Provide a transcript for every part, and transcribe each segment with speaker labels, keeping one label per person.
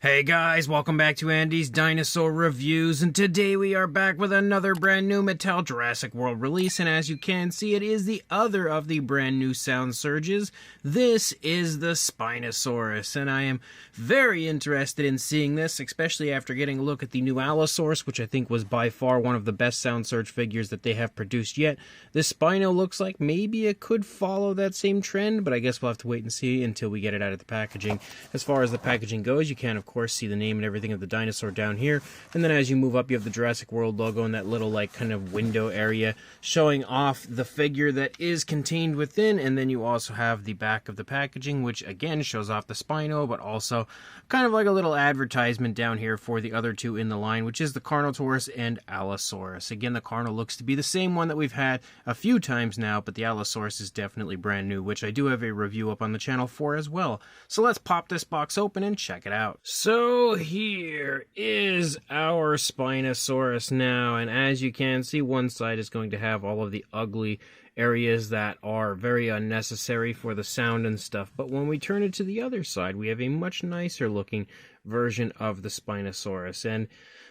Speaker 1: Hey guys, welcome back to Andy's Dinosaur Reviews, and today we are back with another brand new Mattel Jurassic World release, and as you can see, it is the other of the brand new sound surges. This is the Spinosaurus, and I am very interested in seeing this, especially after getting a look at the new Allosaurus, which I think was by far one of the best sound surge figures that they have produced yet. This Spino looks like maybe it could follow that same trend, but I guess we'll have to wait and see until we get it out of the packaging. As far as the packaging goes, you can, of course, see the name and everything of the dinosaur down here, and then as you move up you have the Jurassic World logo in that little like kind of window area showing off the figure that is contained within, and then you also have the back of the packaging, which again shows off the Spino, but also kind of like a little advertisement down here for the other two in the line, which is the Carnotaurus and Allosaurus. Again, the Carno looks to be the same one that we've had a few times now, but the Allosaurus is definitely brand new, which I do have a review up on the channel for as well. So let's pop this box open and check it out. So here is our Spinosaurus now, and as you can see, one side is going to have all of the ugly areas that are very unnecessary for the sound and stuff, but when we turn it to the other side, we have a much nicer looking version of the Spinosaurus. And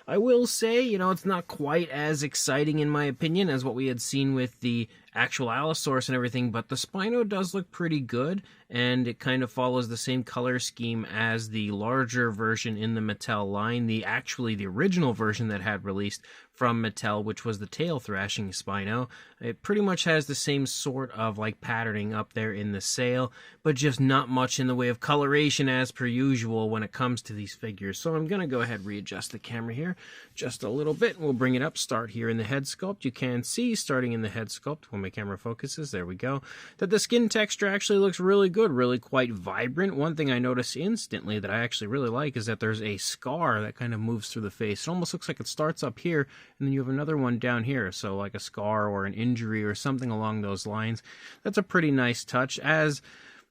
Speaker 1: I will say, you know, it's not quite as exciting in my opinion as what we had seen with the actual Allosaurus and everything, but the Spino does look pretty good, and it kind of follows the same color scheme as the larger version in the Mattel line, the original version that had released from Mattel, which was the tail thrashing Spino. It pretty much has the same sort of like patterning up there in the sail, but just not much in the way of coloration as per usual when it comes to these figures. So I'm going to go ahead and readjust the camera here just a little bit, and we'll bring it up, start here in the head sculpt. You can see, starting in the head sculpt, when my camera focuses, there we go, that the skin texture actually looks really good, really quite vibrant. One thing I notice instantly that I actually really like is that there's a scar that kind of moves through the face. It almost looks like it starts up here, and then you have another one down here, so like a scar or an injury or something along those lines. That's a pretty nice touch, as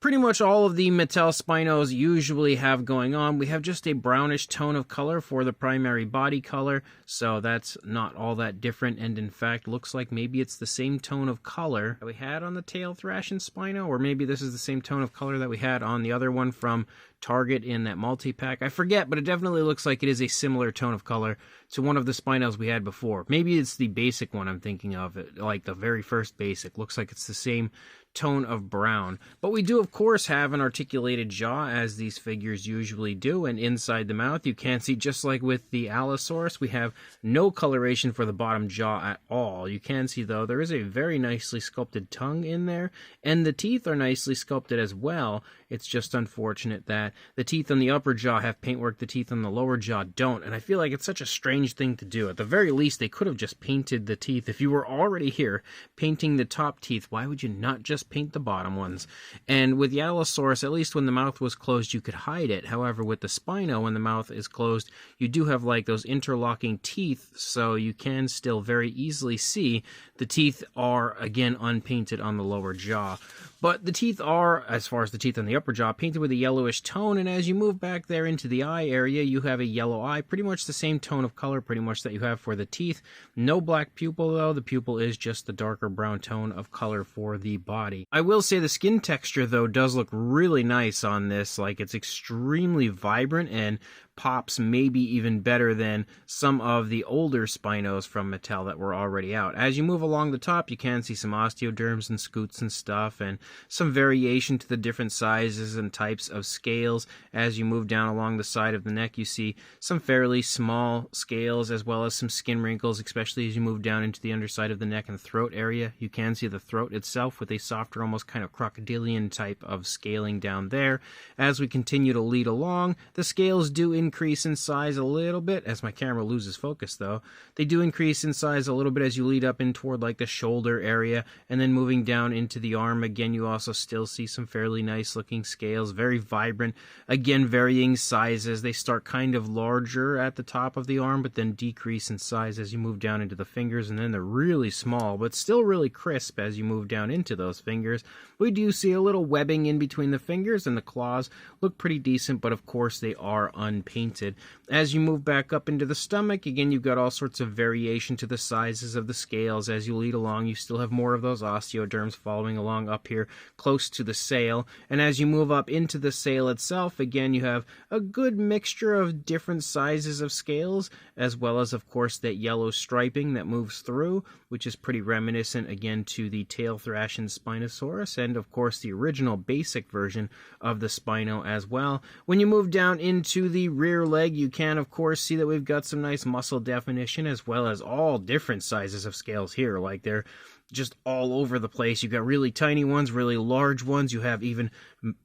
Speaker 1: pretty much all of the Mattel Spinos usually have going on. We have just a brownish tone of color for the primary body color, so that's not all that different, and in fact looks like maybe it's the same tone of color that we had on the tail thrashing Spino, or maybe this is the same tone of color that we had on the other one from Target in that multi-pack. I forget, but it definitely looks like it is a similar tone of color to one of the Spinos we had before. Maybe it's the basic one I'm thinking of, like the very first basic. Looks like it's the same tone of brown. But we do, of course, have an articulated jaw, as these figures usually do, and inside the mouth, you can see, just like with the Allosaurus, we have no coloration for the bottom jaw at all. You can see, though, there is a very nicely sculpted tongue in there, and the teeth are nicely sculpted as well. It's just unfortunate that the teeth on the upper jaw have paintwork, the teeth on the lower jaw don't, and I feel like it's such a strange thing to do. At the very least, they could have just painted the teeth. If you were already here painting the top teeth, why would you not just paint the bottom ones? And with the Allosaurus, at least when the mouth was closed, you could hide it. However, with the Spino, when the mouth is closed, you do have like those interlocking teeth, so you can still very easily see the teeth are, again, unpainted on the lower jaw. But the teeth are, as far as the teeth on the upper jaw, painted with a yellowish tone, and as you move back there into the eye area, you have a yellow eye, pretty much the same tone of color pretty much that you have for the teeth. No black pupil, though. The pupil is just the darker brown tone of color for the body. I will say the skin texture, though, does look really nice on this. Like, it's extremely vibrant and pops maybe even better than some of the older Spinos from Mattel that were already out. As you move along the top, you can see some osteoderms and scutes and stuff, and some variation to the different sizes and types of scales. As you move down along the side of the neck, you see some fairly small scales, as well as some skin wrinkles, especially as you move down into the underside of the neck and throat area. You can see the throat itself with a softer, almost kind of crocodilian type of scaling down there. As we continue to lead along, the scales do increase in size a little bit. As my camera loses focus, though, they do increase in size a little bit as you lead up in toward like the shoulder area, and then moving down into the arm. Again, you also still see some fairly nice looking scales, very vibrant, again varying sizes. They start kind of larger at the top of the arm, but then decrease in size as you move down into the fingers, and then they're really small but still really crisp as you move down into those fingers. We do see a little webbing in between the fingers, and the claws look pretty decent, but of course they are unpainted. painted. As you move back up into the stomach, again, you've got all sorts of variation to the sizes of the scales. As you lead along, you still have more of those osteoderms following along up here close to the sail. And as you move up into the sail itself, again, you have a good mixture of different sizes of scales, as well as, of course, that yellow striping that moves through, which is pretty reminiscent, again, to the tail thrashing Spinosaurus, and, of course, the original basic version of the Spino as well. When you move down into the rear leg, you can, of course, see that we've got some nice muscle definition, as well as all different sizes of scales here. Like, they're just all over the place. You've got really tiny ones, really large ones. You have even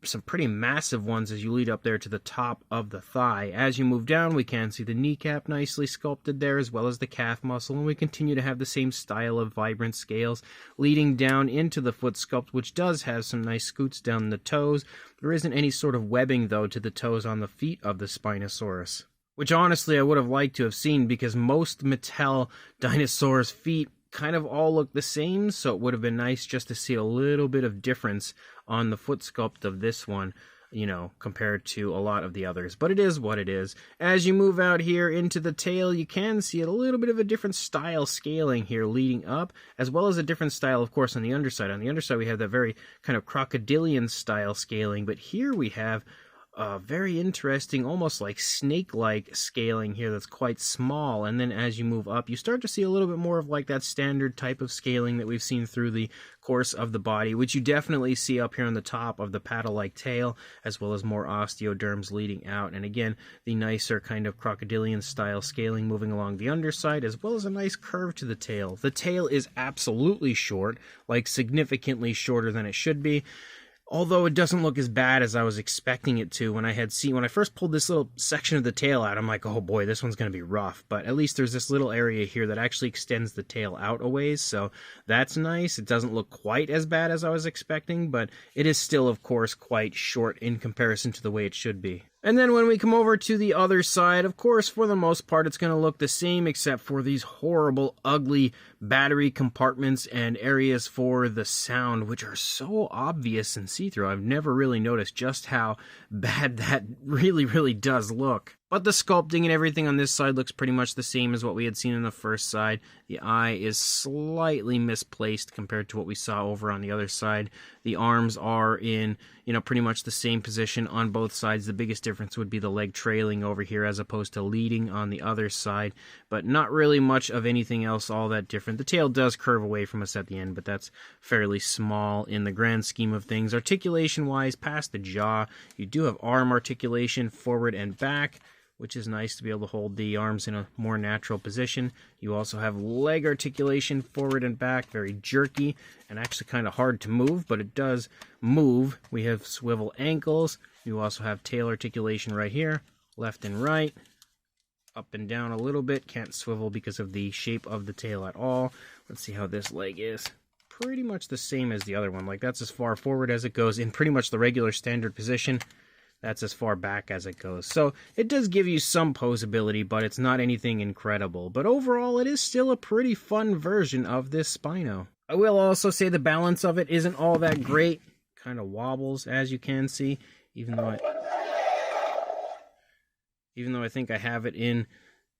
Speaker 1: some pretty massive ones as you lead up there to the top of the thigh. As you move down, we can see the kneecap nicely sculpted there, as well as the calf muscle, and we continue to have the same style of vibrant scales leading down into the foot sculpt, which does have some nice scoots down the toes. There isn't any sort of webbing, though, to the toes on the feet of the Spinosaurus, which honestly I would have liked to have seen, because most Mattel dinosaurs' feet kind of all look the same, so it would have been nice just to see a little bit of difference on the foot sculpt of this one, you know, compared to a lot of the others. But it is what it is. As you move out here into the tail, you can see a little bit of a different style scaling here leading up, as well as a different style, of course, on the underside. On the underside, we have that very kind of crocodilian style scaling, but here we have very interesting, almost like snake-like scaling here that's quite small. And then as you move up, you start to see a little bit more of like that standard type of scaling that we've seen through the course of the body, which you definitely see up here on the top of the paddle-like tail, as well as more osteoderms leading out. And again, the nicer kind of crocodilian style scaling moving along the underside, as well as a nice curve to the tail. The tail is absolutely short, like significantly shorter than it should be. Although it doesn't look as bad as I was expecting it to. When I first pulled this little section of the tail out, I'm like, oh boy, this one's going to be rough. But at least there's this little area here that actually extends the tail out a ways, so that's nice. It doesn't look quite as bad as I was expecting, but it is still, of course, quite short in comparison to the way it should be. And then when we come over to the other side, of course, for the most part, it's going to look the same, except for these horrible, ugly battery compartments and areas for the sound, which are so obvious and see-through. I've never really noticed just how bad that really does look. But the sculpting and everything on this side looks pretty much the same as what we had seen on the first side. The eye is slightly misplaced compared to what we saw over on the other side. The arms are in, pretty much the same position on both sides. The biggest difference would be the leg trailing over here as opposed to leading on the other side. But not really much of anything else all that different. The tail does curve away from us at the end, but that's fairly small in the grand scheme of things. Articulation-wise, past the jaw, you do have arm articulation forward and back, which is nice to be able to hold the arms in a more natural position. You also have leg articulation forward and back, very jerky and actually kind of hard to move, but it does move. We have swivel ankles. You also have tail articulation right here, left and right, up and down a little bit. Can't swivel because of the shape of the tail at all. Let's see how this leg is. Pretty much the same as the other one. Like, that's as far forward as it goes in pretty much the regular standard position. That's as far back as it goes. So it does give you some posability, but it's not anything incredible. But overall, it is still a pretty fun version of this Spino. I will also say the balance of it isn't all that great. Kind of wobbles, as you can see, even though I think I have it in,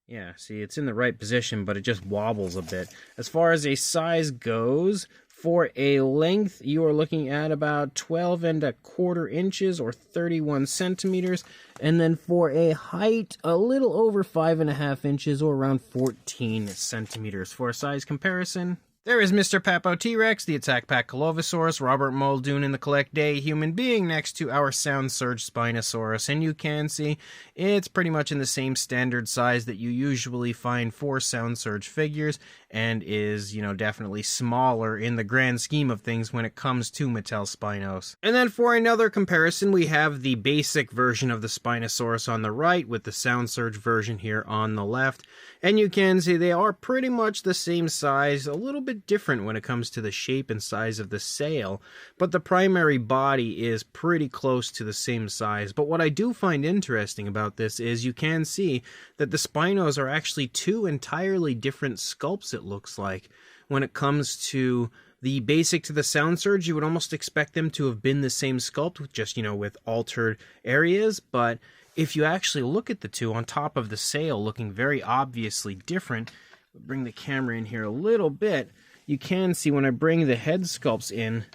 Speaker 1: yeah, see, it's in the right position, but it just wobbles a bit. As far as a size goes, for a length, you are looking at about 12¼ inches or 31 centimeters. And then for a height, a little over 5½ inches or around 14 centimeters. For a size comparison, there is Mr. Papo T-Rex, the Attack Pack Colovosaurus, Robert Muldoon in the Collect Day human being next to our Sound Surge Spinosaurus. And you can see it's pretty much in the same standard size that you usually find for Sound Surge figures, and is, definitely smaller in the grand scheme of things when it comes to Mattel Spinos. And then for another comparison, we have the basic version of the Spinosaurus on the right, with the Sound Surge version here on the left. And you can see they are pretty much the same size, a little bit different when it comes to the shape and size of the sail, but the primary body is pretty close to the same size. But what I do find interesting about this is you can see that the Spinos are actually two entirely different sculpts, it looks like. When it comes to the basic to the Sound Surge, you would almost expect them to have been the same sculpt, with just, with altered areas, but if you actually look at the two on top of the sail looking very obviously different, bring the camera in here a little bit, you can see when I bring the head sculpts in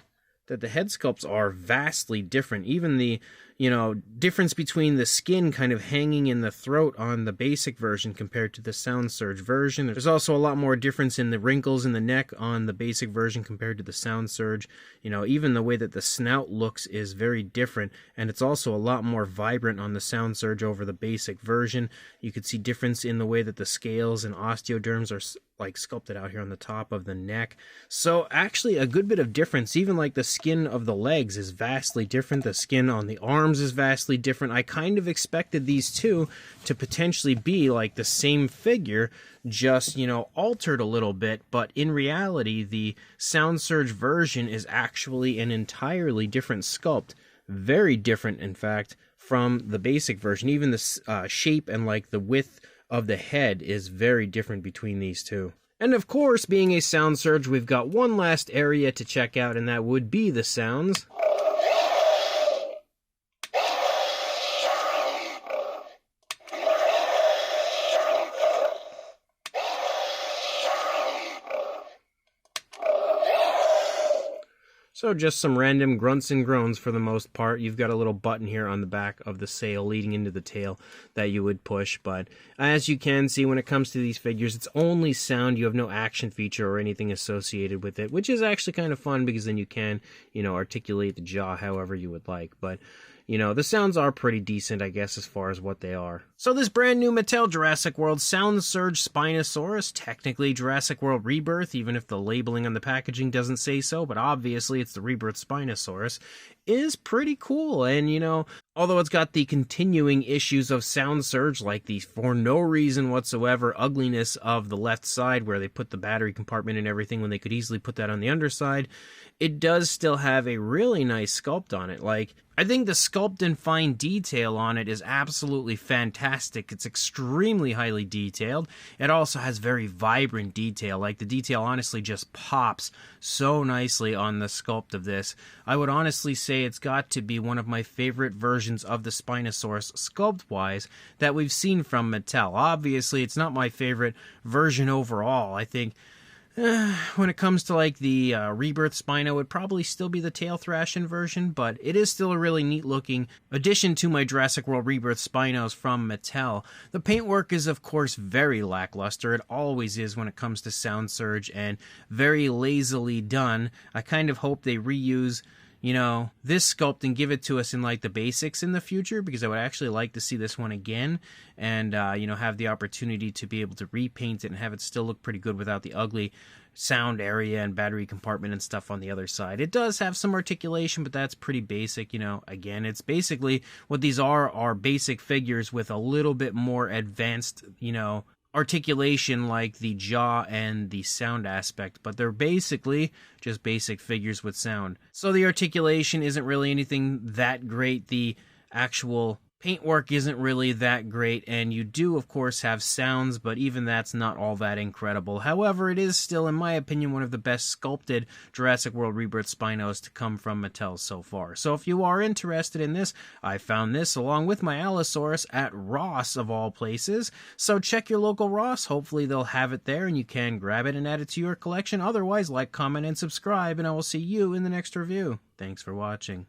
Speaker 1: that the head sculpts are vastly different. Even the, difference between the skin kind of hanging in the throat on the basic version compared to the Sound Surge version. There's also a lot more difference in the wrinkles in the neck on the basic version compared to the Sound Surge. Even the way that the snout looks is very different, and it's also a lot more vibrant on the Sound Surge over the basic version. You could see difference in the way that the scales and osteoderms are sculpted out here on the top of the neck. So actually a good bit of difference. Even like the skin of the legs is vastly different. The skin on the arms is vastly different. I kind of expected these two to potentially be like the same figure, just, altered a little bit, but in reality, the Sound Surge version is actually an entirely different sculpt. Very different, in fact, from the basic version. Even the shape and the width of the head is very different between these two. And of course, being a Sound Surge, we've got one last area to check out, and that would be the sounds. So just some random grunts and groans for the most part. You've got a little button here on the back of the sail leading into the tail that you would push. But as you can see, when it comes to these figures, it's only sound. You have no action feature or anything associated with it, which is actually kind of fun because then you can, articulate the jaw however you would like. But the sounds are pretty decent, I guess, as far as what they are. So this brand new Mattel Jurassic World Sound Surge Spinosaurus, technically Jurassic World Rebirth, even if the labeling on the packaging doesn't say so, but obviously it's the Rebirth Spinosaurus, is pretty cool. And, although it's got the continuing issues of Sound Surge, like the for no reason whatsoever ugliness of the left side where they put the battery compartment and everything when they could easily put that on the underside, it does still have a really nice sculpt on it. I think the sculpt and fine detail on it is absolutely fantastic. It's extremely highly detailed. It also has very vibrant detail. The detail honestly just pops so nicely on the sculpt of this. I would honestly say it's got to be one of my favorite versions of the Spinosaurus sculpt-wise that we've seen from Mattel. Obviously, it's not my favorite version overall. I think when it comes to the Rebirth Spino, it would probably still be the tail thrashing version, but it is still a really neat looking addition to my Jurassic World Rebirth Spinos from Mattel. The paintwork is of course very lackluster. It always is when it comes to Sound Surge, and very lazily done. I kind of hope they reuse this sculpt and give it to us in the basics in the future, because I would actually like to see this one again and, have the opportunity to be able to repaint it and have it still look pretty good without the ugly sound area and battery compartment and stuff on the other side. It does have some articulation, but that's pretty basic. Again, it's basically what these are basic figures with a little bit more advanced, articulation like the jaw and the sound aspect, but they're basically just basic figures with sound. So the articulation isn't really anything that great. The actual paintwork isn't really that great, and you do of course have sounds, but even that's not all that incredible. However, it is still, in my opinion, one of the best sculpted Jurassic World Rebirth Spinos to come from Mattel so far. So if you are interested in this, I found this along with my Allosaurus at Ross of all places. So check your local Ross. Hopefully they'll have it there and you can grab it and add it to your collection. Otherwise, like, comment, and subscribe, and I will see you in the next review. Thanks for watching.